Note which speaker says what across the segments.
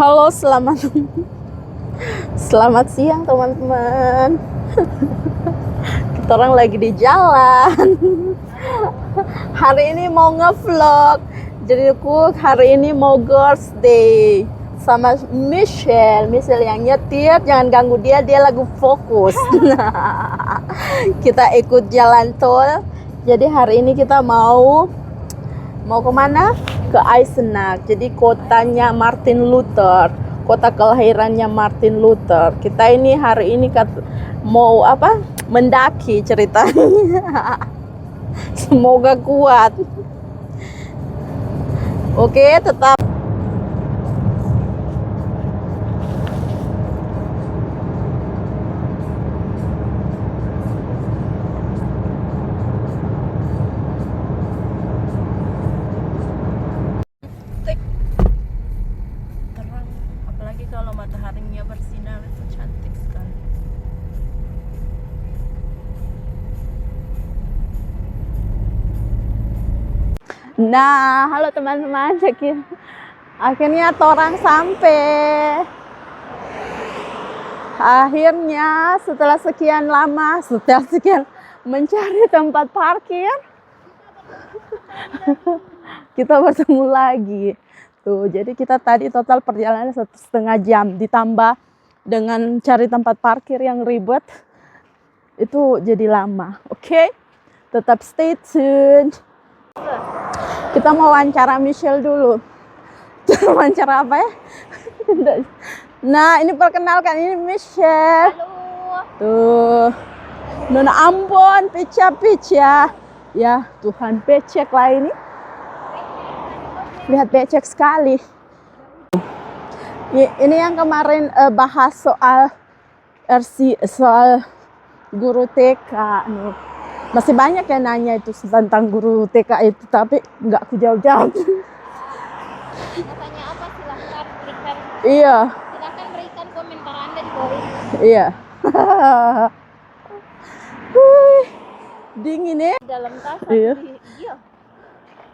Speaker 1: Halo, selamat siang teman-teman. Kita orang lagi di jalan. Hari ini mau ngevlog. Jadi aku hari ini mau girls day sama Michelle yang nyetir. Jangan ganggu dia lagi fokus. Kita ikut jalan tol. Jadi hari ini kita mau kemana? Ke Eisenach. Jadi kotanya Martin Luther, kota kelahirannya Martin Luther. Kita ini hari ini mau apa? Mendaki ceritanya. Semoga kuat. Oke, tetap. Terang, apalagi kalau mataharinya bersinar itu cantik sekali. Nah, halo teman-teman, akhirnya torang sampai. Akhirnya setelah sekian lama, mencari tempat parkir, kita bertemu lagi. Tuh, jadi kita tadi total perjalanan 1,5 jam, ditambah dengan cari tempat parkir yang ribet, itu jadi lama. Oke? Tetap stay tune. Kita mau wawancara Michelle dulu. Wawancara apa ya? Nah, ini perkenalkan, ini Michelle.
Speaker 2: Halo.
Speaker 1: Tuh. Nona Ambon, pica. Ya, Tuhan, becek lah ini. Lihat becek sekali. Ini yang kemarin bahas soal guru TK. Nih. Masih banyak yang nanya itu tentang guru TK itu, tapi nggak aku jawab.
Speaker 2: Mau tanya apa silahkan berikan.
Speaker 1: Iya.
Speaker 2: Silahkan berikan komentar Anda di bawah ini.
Speaker 1: Iya. Dingin ya?
Speaker 2: Dalam tas.
Speaker 1: Iya.
Speaker 2: Iya.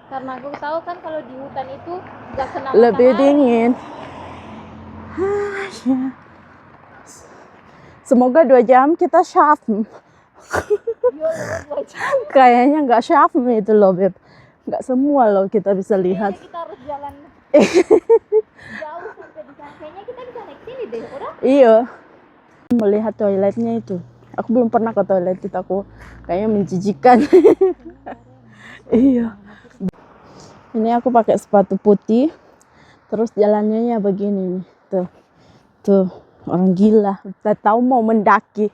Speaker 2: Karena aku tahu kan kalau di hutan itu nggak kena
Speaker 1: Lebih
Speaker 2: matahari.
Speaker 1: dingin. Ya. Semoga 2 jam kita sharpen.
Speaker 2: Yo, 2 jam.
Speaker 1: Kayaknya nggak sharpen itu loh, Beb. Nggak semua loh kita bisa lihat.
Speaker 2: Kayaknya kita harus jalan jauh sampai di sana. Kayaknya kita bisa naik sini deh, udah?
Speaker 1: Iya. Melihat toiletnya itu. Aku belum pernah ke toilet itu, aku kayaknya menjijikan. Iya. Ini aku pakai sepatu putih. Terus jalannya ya begini nih. Tuh, orang gila. Kita tahu mau mendaki.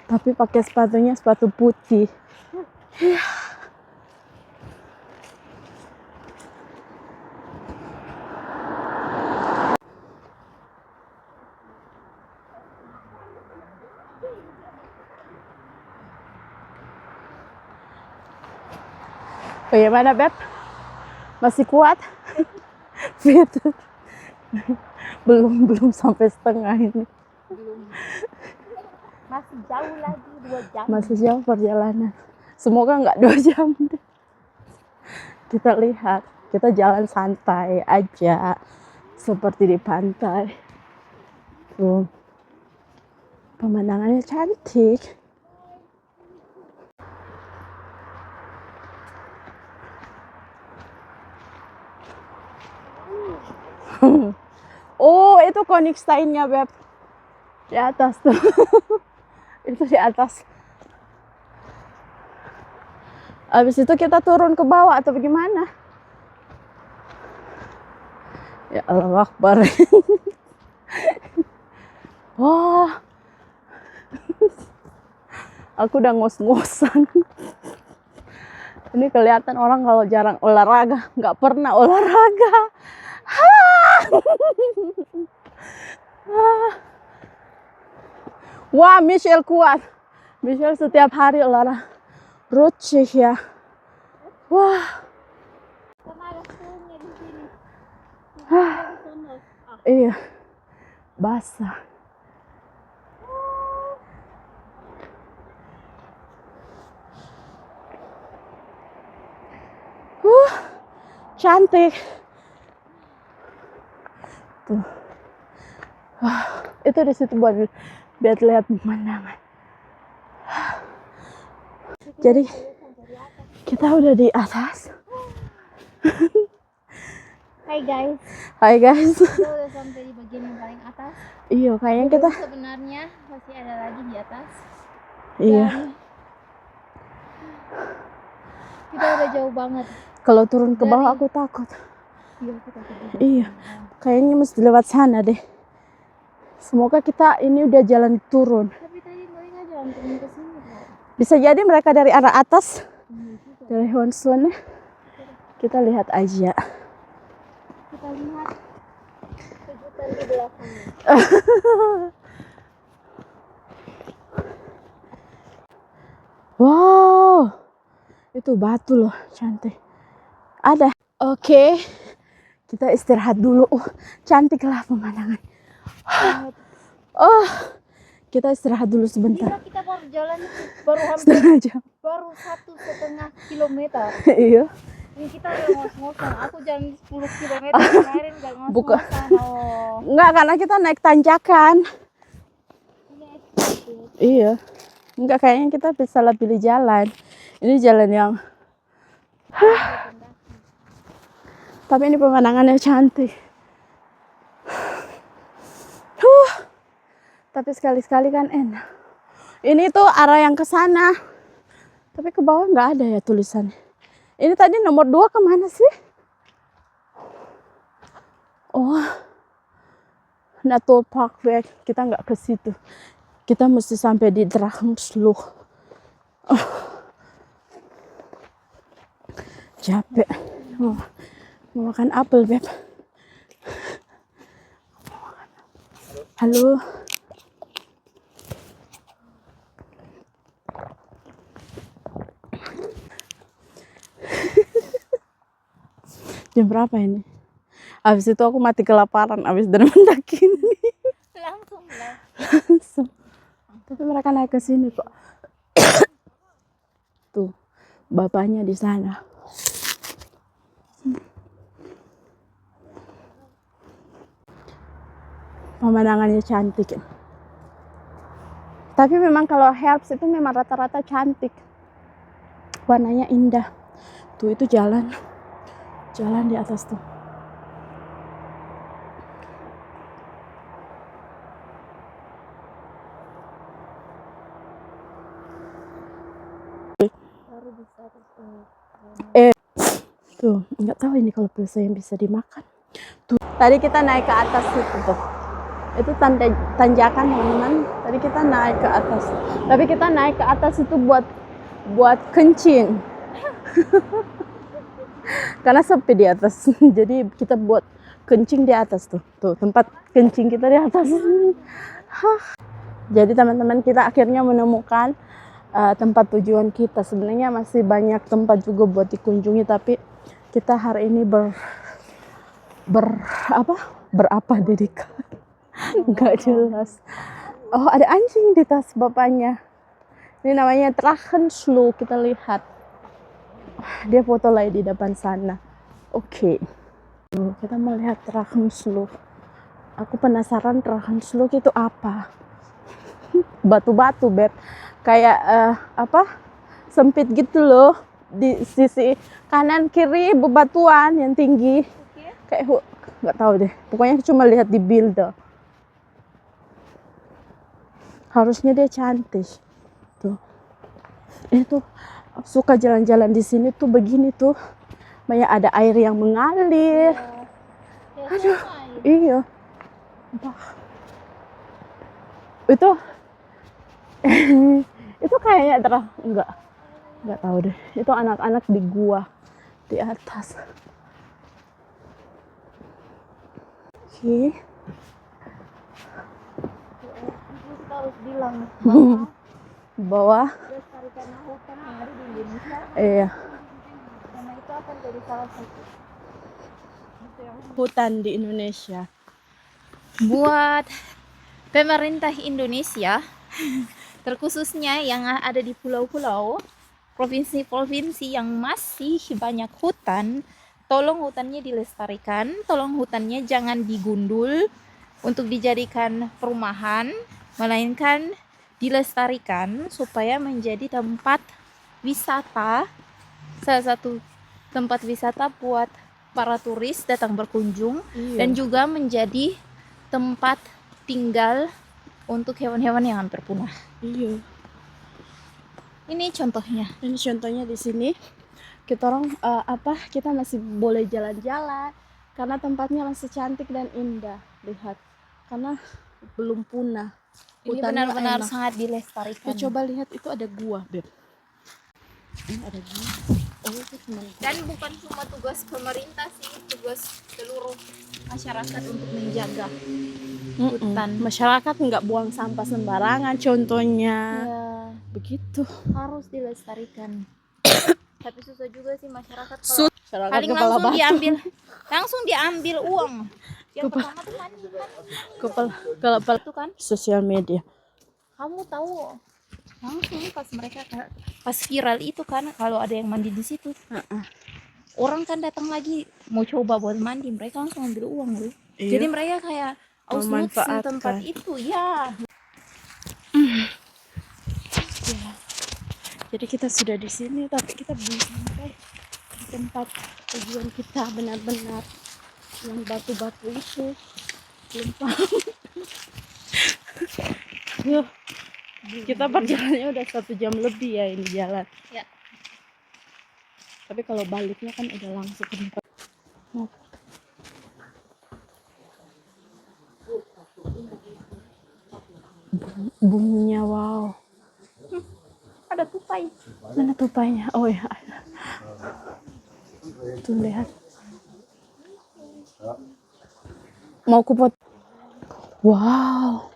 Speaker 1: Tapi pakai sepatu putih. Bagaimana, Beb? Masih kuat? Fit. Belum sampai setengah ini.
Speaker 2: Belum. Masih jauh lagi 2 jam.
Speaker 1: Masih jauh perjalanan. Semoga nggak 2 jam. Kita lihat. Kita jalan santai aja. Seperti di pantai. Tuh. Pemandangannya cantik. Oh, itu Konigsteinnya, Beb. Di atas tuh. Itu di atas. Habis itu kita turun ke bawah atau bagaimana? Ya Allah Akbar. Wah. Aku udah ngos-ngosan. Ini kelihatan orang kalau jarang olahraga, nggak pernah olahraga. Wah, Michelle kuat. Michelle setiap hari olahraga. Rucih ya. Wah.
Speaker 2: Karena ada sungai di sini.
Speaker 1: Iya. Basah. Cantik. Tuh. Wah, itu di situ buat biar lihat pemandangan. Jadi kita udah di atas.
Speaker 2: Hai guys,
Speaker 1: Hai guys.
Speaker 2: kita udah sampai di bagian yang paling atas.
Speaker 1: Iya, kayaknya kita.
Speaker 2: Sebenarnya masih ada lagi di atas.
Speaker 1: Iya.
Speaker 2: Dan kita udah jauh banget.
Speaker 1: Kalau turun ke bawah aku takut.
Speaker 2: Iya, kita takut.
Speaker 1: Iya. Kayaknya mesti lewat sana deh. Semoga kita ini udah jalan turun.
Speaker 2: Tapi tadi mereka jalan turun ke sini kok.
Speaker 1: Bisa jadi mereka dari arah atas,
Speaker 2: Iya juga.
Speaker 1: dari Honsun. Kita lihat aja.
Speaker 2: Kita lihat kejutan di belakangnya.
Speaker 1: Wow, itu batu loh, cantik. Ada. Oke, kita istirahat dulu. Cantik lah pemandangan. Oh, kita istirahat dulu
Speaker 2: Bisa
Speaker 1: sebentar.
Speaker 2: kita baru jalan baru hampir
Speaker 1: Setengah jam.
Speaker 2: baru 1,5 kilometer.
Speaker 1: Iya.
Speaker 2: Ini kita udah ngos-ngosan. Aku jalan 10 kilometer kemarin gak
Speaker 1: Bukan.
Speaker 2: ngos-ngosan. Oh.
Speaker 1: Enggak, karena kita naik tanjakan.
Speaker 2: Ini excited.
Speaker 1: Iya. Enggak, kayaknya kita bisa lah pilih jalan. Ini jalan yang tapi ini pemandangannya cantik. Tapi sekali-sekali kan enak. Ini tuh arah yang ke sana. Tapi ke bawah nggak ada ya tulisannya. Ini tadi nomor 2 kemana sih? Oh, Natul Parkway. Kita nggak ke situ. Kita mesti sampai di Drachensluh. Oh. Capek. Oh. Mau makan apel, Beb. Halo. Jam berapa ini? Habis itu aku mati kelaparan habis dari mendaki ini.
Speaker 2: Langsung lah.
Speaker 1: Langsung. Tapi mereka naik ke sini kok. Tuh, bapaknya di sana. Pemandangannya cantik. Tapi memang kalau herbs itu memang rata-rata cantik. Warnanya indah. Tuh itu jalan. Jalan di atas tuh.
Speaker 2: Baru bisa terus
Speaker 1: Tuh, nggak tahu ini kalau pisau yang bisa dimakan. Tuh, tadi kita naik ke atas itu tuh. Itu tanjakan teman-teman. Tadi kita naik ke atas. Tapi kita naik ke atas itu buat kencing. Karena sepi di atas. Jadi kita buat kencing di atas tuh. Tuh, tempat kencing kita di atas. Jadi teman-teman, kita akhirnya menemukan tempat tujuan kita. Sebenarnya masih banyak tempat juga buat dikunjungi, tapi kita hari ini berapa dedikat. Nggak jelas. Oh, ada anjing di tas bapaknya. Ini namanya Drachensluh. Kita lihat. Dia foto lagi di depan sana. Oke. Kita mau lihat Drachensluh. Aku penasaran Drachensluh itu apa. Batu-batu, Beb. Kayak sempit gitu loh. Di sisi kanan kiri bebatuan yang tinggi. Kayak nggak tahu deh. Pokoknya cuma lihat di builder. Harusnya dia cantik. Tuh. Itu suka jalan-jalan di sini tuh begini tuh. Banyak ada air yang mengalir. Aduh. Iya. Itu itu kayaknya enggak tahu deh. Itu anak-anak di gua di atas. Oke.
Speaker 2: kita harus bilang
Speaker 1: Bawah.
Speaker 2: lestarikan hutan yang ada di Indonesia.
Speaker 1: Iya.
Speaker 2: Karena itu akan jadi salah satu
Speaker 1: Hutan di Indonesia.
Speaker 2: buat pemerintah Indonesia, terkhususnya yang ada di pulau-pulau, provinsi-provinsi yang masih banyak hutan, tolong hutannya dilestarikan, tolong hutannya jangan digundul untuk dijadikan perumahan, melainkan dilestarikan supaya menjadi tempat wisata, salah satu tempat wisata buat para turis datang berkunjung, dan juga menjadi tempat tinggal untuk hewan-hewan yang hampir punah.
Speaker 1: Iya.
Speaker 2: Ini contohnya.
Speaker 1: Ini contohnya di sini. Kita orang kita masih boleh jalan-jalan karena tempatnya masih cantik dan indah. Lihat. Karena belum punah.
Speaker 2: Ini
Speaker 1: Hutannya
Speaker 2: benar-benar
Speaker 1: enak.
Speaker 2: sangat dilestarikan.
Speaker 1: Coba lihat, itu ada gua, Beb. Ini ada gua. Oh, itu cuma.
Speaker 2: Dan bukan cuma tugas pemerintah sih, tugas seluruh masyarakat untuk menjaga hutan.
Speaker 1: Masyarakat nggak buang sampah sembarangan, contohnya.
Speaker 2: Ya,
Speaker 1: Begitu.
Speaker 2: harus dilestarikan. Tapi susah juga sih masyarakat
Speaker 1: Masyarakat
Speaker 2: paling
Speaker 1: kepala batu.
Speaker 2: langsung diambil uang. Yang pertama tuh mandi kan.
Speaker 1: Kepala
Speaker 2: Itu kan
Speaker 1: sosial media.
Speaker 2: kamu tahu langsung pas viral itu kan, kalau ada yang mandi di situ, orang kan datang lagi mau coba buat mandi, mereka langsung ambil uang loh.
Speaker 1: Iya.
Speaker 2: Jadi mereka kayak ausnutzen tempat itu ya.
Speaker 1: Jadi kita sudah di sini, tapi kita belum sampai di tempat tujuan kita benar-benar, yang batu-batu itu. Belum paham. Yuk, kita perjalanannya udah 1 jam lebih ya ini jalan.
Speaker 2: Ya.
Speaker 1: Tapi kalau baliknya kan udah langsung ke tempat. Bunyinya wow.
Speaker 2: Ada tupai.
Speaker 1: Mana tupainya? Oh ya. Tuh lihat. Mau kupot. Wow.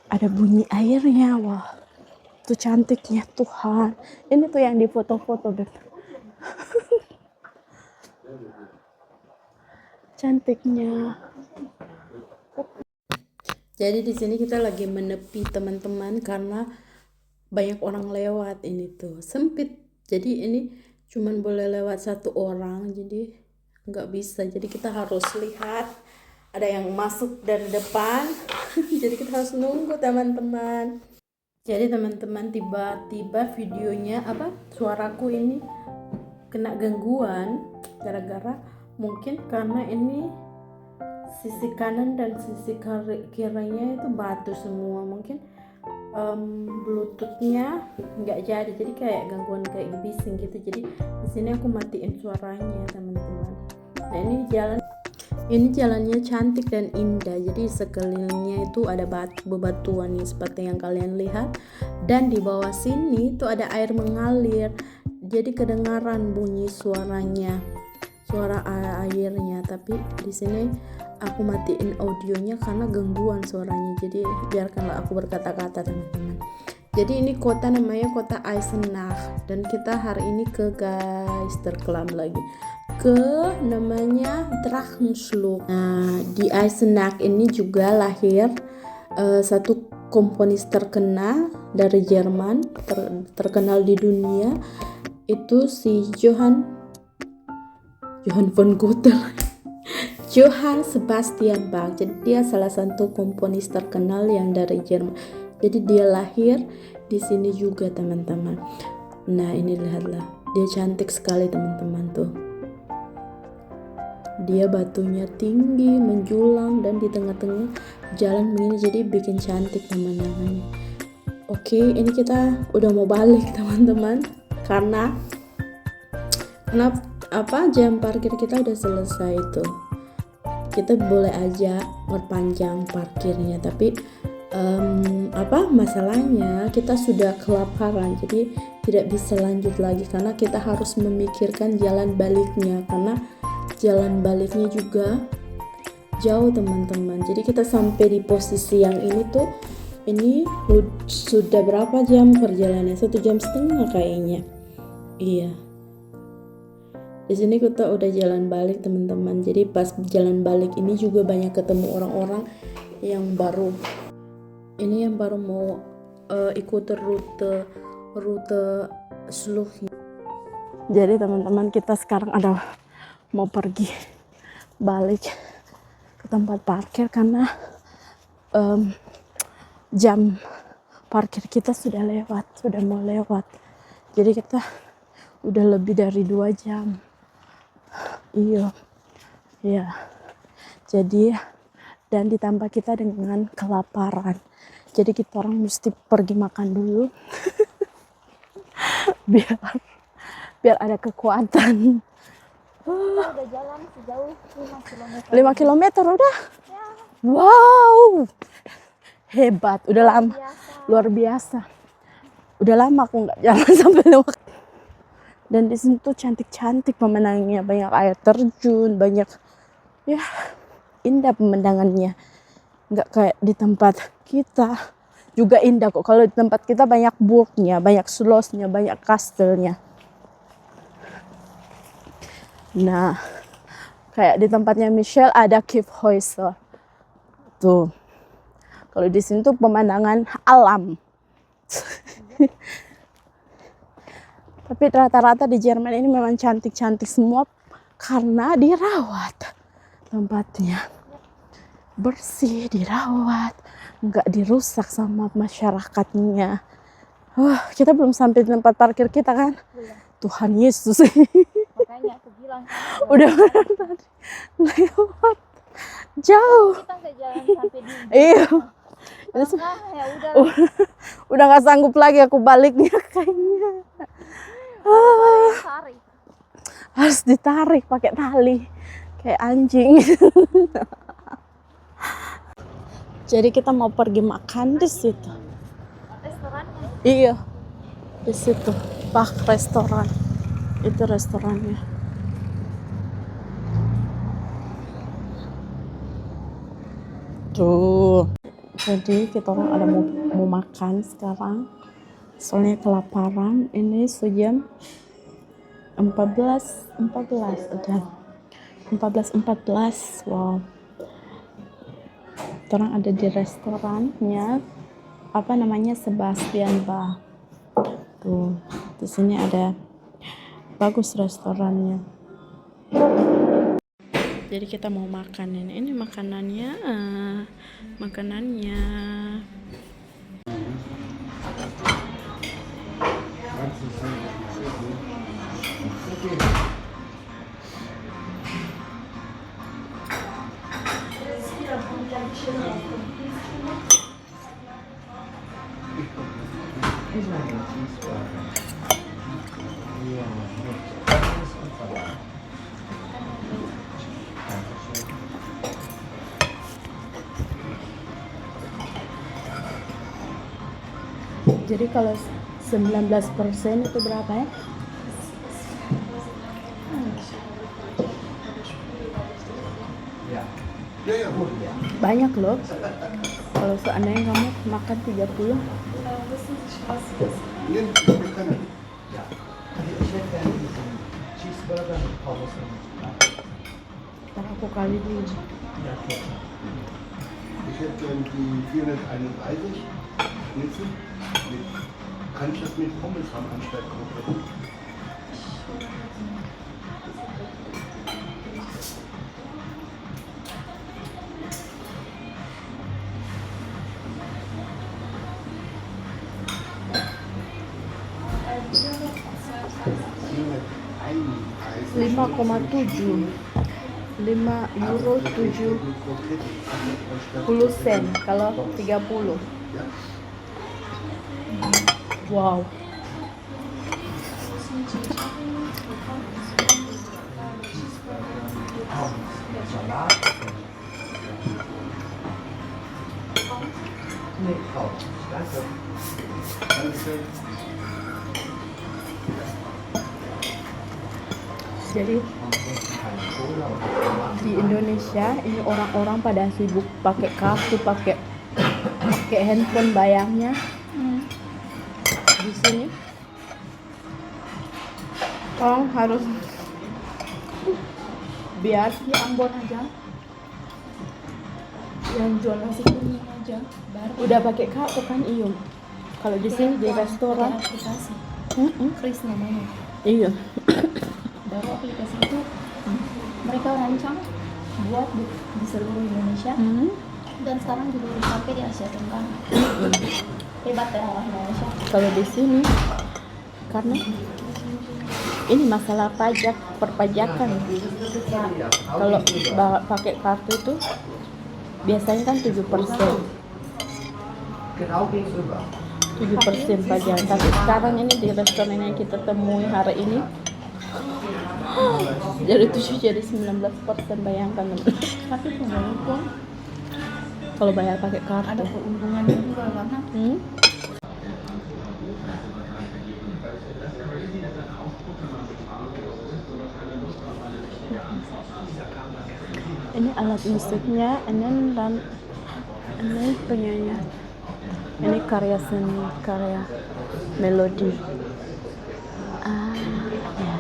Speaker 1: Ada bunyi airnya. Wah. Tuh cantiknya Tuhan. Ini tuh yang di foto-foto, Beb. Cantiknya. Jadi di sini kita lagi menepi teman-teman karena banyak orang lewat. Ini tuh sempit. Jadi ini cuman boleh lewat 1 orang. Jadi nggak bisa. Jadi kita harus lihat. Ada yang masuk dari depan. Jadi kita harus nunggu teman-teman. Jadi teman-teman, tiba-tiba videonya suaraku ini kena gangguan gara-gara mungkin karena ini sisi kanan dan sisi kirinya itu batu semua, mungkin bluetoothnya nggak jadi kayak gangguan kayak bising gitu. Jadi di sini aku matiin suaranya teman-teman. Nah ini jalannya cantik dan indah. Jadi sekelilingnya itu ada bebatuan nih seperti yang kalian lihat, dan di bawah sini itu ada air mengalir. Jadi kedengaran bunyi suaranya, suara airnya. Tapi di sini aku matiin audionya karena gangguan suaranya. Jadi biarkanlah aku berkata-kata teman-teman. Jadi ini kota namanya kota Eisenach, dan kita hari ini ke Geisterklam lagi, ke namanya Drachenschlucht. Nah, di Eisenach ini juga lahir satu komponis terkenal dari Jerman, terkenal di dunia, itu si Johann von Goethe. Johann Sebastian Bach. Jadi dia salah satu komponis terkenal yang dari Jerman. Jadi dia lahir di sini juga teman-teman. Nah ini lihatlah, dia cantik sekali teman-teman tuh. Dia batunya tinggi, menjulang, dan di tengah-tengah jalan begini, jadi bikin cantik teman-teman. Oke, ini kita udah mau balik teman-teman, karena jam parkir kita udah selesai tuh. Kita boleh aja perpanjang parkirnya, tapi masalahnya kita sudah kelaparan, jadi tidak bisa lanjut lagi karena kita harus memikirkan jalan baliknya, karena jalan baliknya juga jauh teman-teman. Jadi kita sampai di posisi yang ini tuh, ini sudah berapa jam perjalanan? 1,5 jam kayaknya. Iya. Di sini kita udah jalan balik teman-teman. Jadi pas jalan balik ini juga banyak ketemu orang-orang yang baru. Ini yang baru mau ikut rute Schlucht. Jadi teman-teman, kita sekarang ada mau pergi balik ke tempat parkir karena jam parkir kita sudah mau lewat. Jadi kita udah lebih dari 2 jam. Iya. Jadi dan ditambah kita dengan kelaparan. Jadi kita orang mesti pergi makan dulu biar ada kekuatan.
Speaker 2: Kita udah jalan sejauh 5 km.
Speaker 1: 5 kilometer udah.
Speaker 2: Ya,
Speaker 1: Wow. Hebat, udah lama.
Speaker 2: biasa.
Speaker 1: Luar biasa. Udah lama aku nggak jalan sampai lewat. Dan di sini tuh cantik-cantik pemandangannya, banyak air terjun, banyak ya indah pemandangannya. Nggak kayak di tempat kita. Juga indah kok. Kalau di tempat kita banyak burgnya, banyak slotnya, banyak kastelnya. Nah, kayak di tempatnya Michelle ada Kyffhäuser. Tuh. Kalau di sini tuh pemandangan alam. Tapi rata-rata di Jerman ini memang cantik-cantik semua karena dirawat tempatnya. Bersih, dirawat, nggak dirusak sama masyarakatnya. Kita belum sampai di tempat parkir kita kan?
Speaker 2: Belum.
Speaker 1: Tuhan Yesus.
Speaker 2: Makanya aku bilang kan,
Speaker 1: Udah benar tadi lewat jauh.
Speaker 2: kita nggak jalan sampai di
Speaker 1: Iya.
Speaker 2: ya udah
Speaker 1: Udah nggak sanggup lagi aku baliknya kayaknya.
Speaker 2: tarik.
Speaker 1: Harus ditarik pakai tali kayak anjing. Jadi kita mau pergi makan di situ.
Speaker 2: Restorannya
Speaker 1: Iya, di situ Park restoran. Itu restorannya. Tuh. Jadi kita orang ada mau makan sekarang. Soalnya kelaparan. Ini jam 14 udah 14. Wow. Orang ada di restorannya apa namanya Sebastian Bar. Tuh, di sini ada bagus restorannya. Jadi kita mau makan ini makanannya. Jadi kalau 19% itu berapa ya? Banyak loh. Kalau seandainya kamu makan 30. Ntar aku kali dulu.
Speaker 3: Ich hätte gern die 431 Schnitzel. Kann ich das mit Pommes haben anstatt Kroketten?
Speaker 1: Lima koma tujuh, 5 euro 70 sen kalau 30. Wow. Jadi di Indonesia ini orang-orang pada sibuk pakai kartu, pakai handphone bayarnya. Di sini orang harus biar di Ambon aja yang jual nasi kuning aja udah pakai kartu kan. Iya, kalau di sini di restoran
Speaker 2: aplikasi Kris namanya.
Speaker 1: iya
Speaker 2: Baru aplikasi itu mereka rancang buat di seluruh Indonesia dan sekarang juga udah sampai di Asia Tenggara. Hebat ya orang Indonesia.
Speaker 1: Kalau di sini karena ini masalah pajak perpajakan. Kalau pakai kartu itu biasanya kan 7%. 7% pajak. Tapi sekarang ini di restoran yang kita temui hari ini dari 7 jadi 19%, bayangkan.
Speaker 2: Tapi walaupun
Speaker 1: Kalau bayar pakai kartu.
Speaker 2: ada keuntungannya juga karena
Speaker 1: Ini alat musiknya, ini dan ini penyanyi. Ini karya seni, karya melodi. Ya.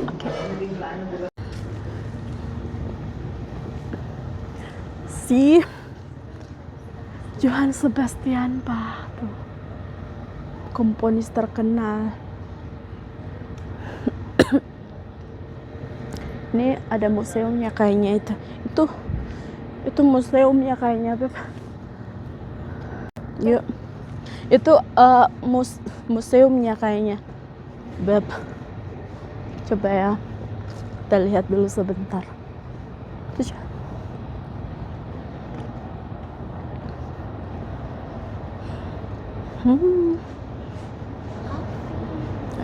Speaker 1: Oke. Si Johann Sebastian Bach tuh, komponis terkenal. Ini ada museumnya kayaknya itu museumnya kayaknya, Beb. Yuk, itu museumnya kayaknya, Beb. Coba ya, kita lihat dulu sebentar.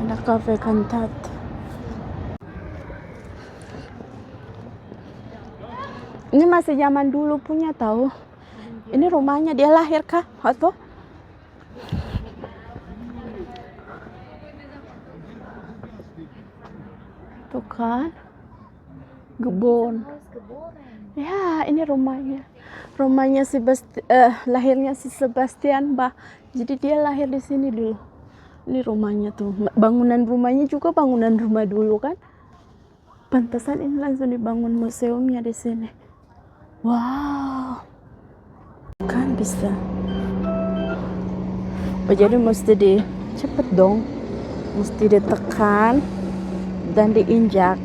Speaker 1: Ada cafe kantat. Ini masih zaman dulu punya tahu. Ini rumahnya dia lahir kah? Atau? Tuh kan. Kebun. Ya, ini rumahnya. Rumahnya lahirnya si Sebastian Bach. Jadi dia lahir di sini dulu. Ini rumahnya tuh. Bangunan rumahnya juga bangunan rumah dulu kan. Pantesan ini langsung dibangun museumnya di sini. Wow. Kan bisa. Oh, jadi mesti cepet dong. Mesti ditekan dan diinjak.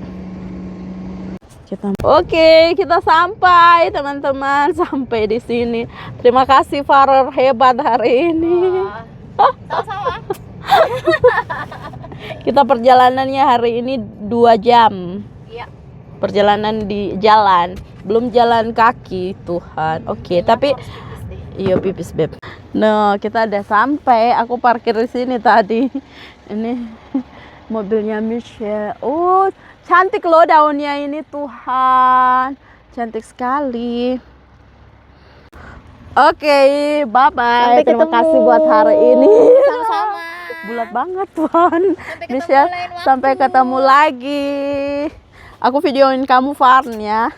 Speaker 1: Oke, kita sampai teman-teman, sampai di sini. Terima kasih Farel hebat hari ini.
Speaker 2: sama-sama.
Speaker 1: Kita perjalanannya hari ini 2 jam.
Speaker 2: Iya.
Speaker 1: Perjalanan di jalan, belum jalan kaki, Tuhan. Oke, tapi iya pipis, Beb. Nah, kita udah sampai. Aku parkir di sini tadi. Ini mobilnya Michelle. Oh, cantik loh daunnya ini, Tuhan. Cantik sekali. Oke, bye-bye. Terima kasih buat hari ini.
Speaker 2: Sama-sama.
Speaker 1: Bulat banget, Tuhan.
Speaker 2: Sampai ketemu
Speaker 1: Michelle,
Speaker 2: lain waktu.
Speaker 1: sampai ketemu lagi. Aku videoin kamu, Farn, ya.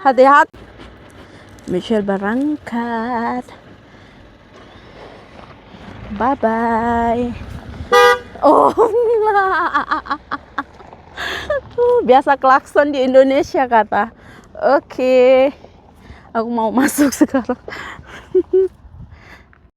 Speaker 1: Hati-hati. Michelle berangkat. Bye-bye. Oh, biasa klakson di Indonesia kata. Oke. Aku mau masuk sekarang.